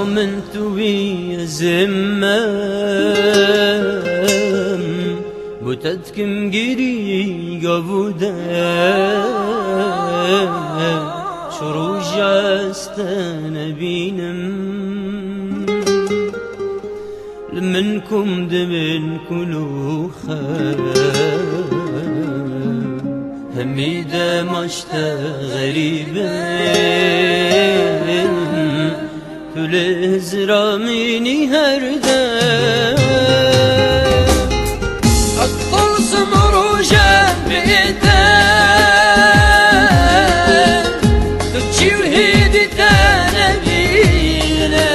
من توی زمم بوتتكم گیری گبوده شروج است نبینم لمنكم دمن كلوخه هميدا مشتا غريبة كل هزراميني هردا الطلس مروجة بيتا تبكي وهيدي تنبينا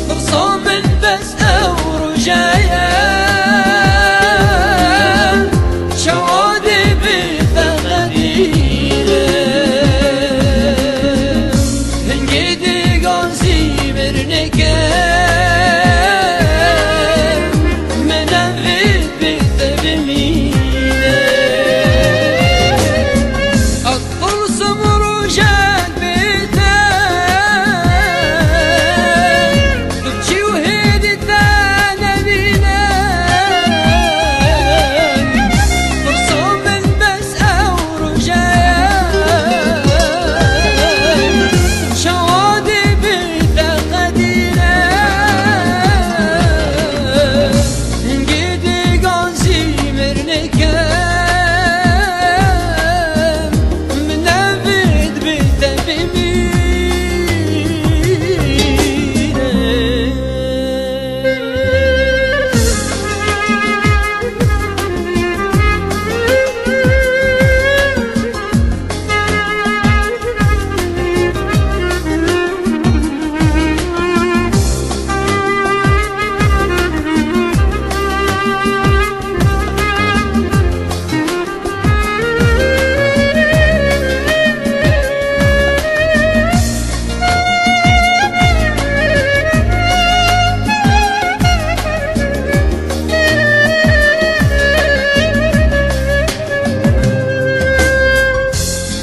برصوم بس أو رجايا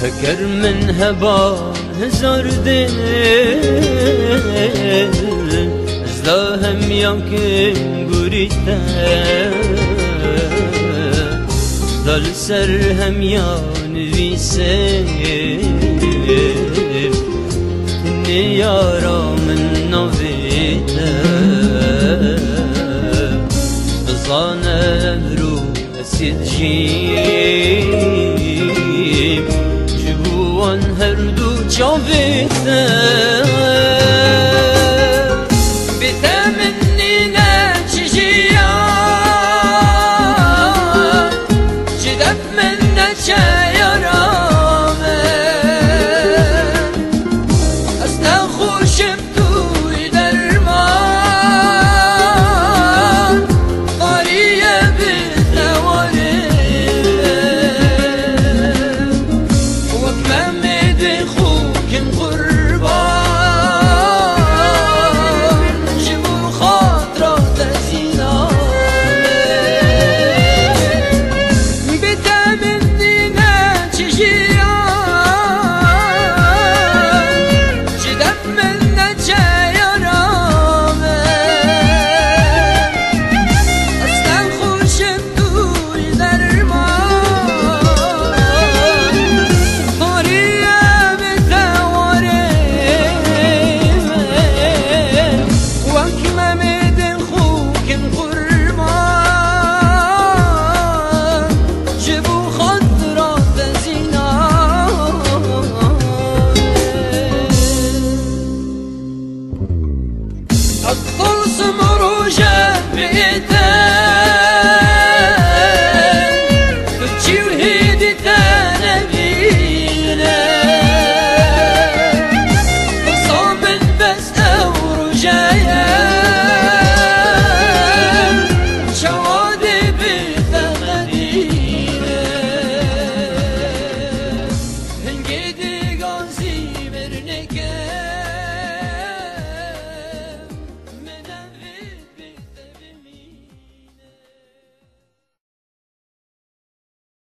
فكر من هبان هزار دل ازداهم يمكن قريتا ضل سرهم يان بيسيب اني يارا من نوفيتا بظانا برو اسيد جيب جبوان هردو جاويتا بتمنينا تجيان جدف منا شايرامن استخوشم توي درمان طريقة بالثواني وكمامد خوك قربان جبو خاطرات زينان بتمنينا تجيان جدف منا شايرامن استخوشم توي درمان طريقة بالثواني وكمامد خوك قربان جبو خاطرات زينان الطلس مروجة بيتا تبكي وهيدي تنبينا برصوم بس أو رجايا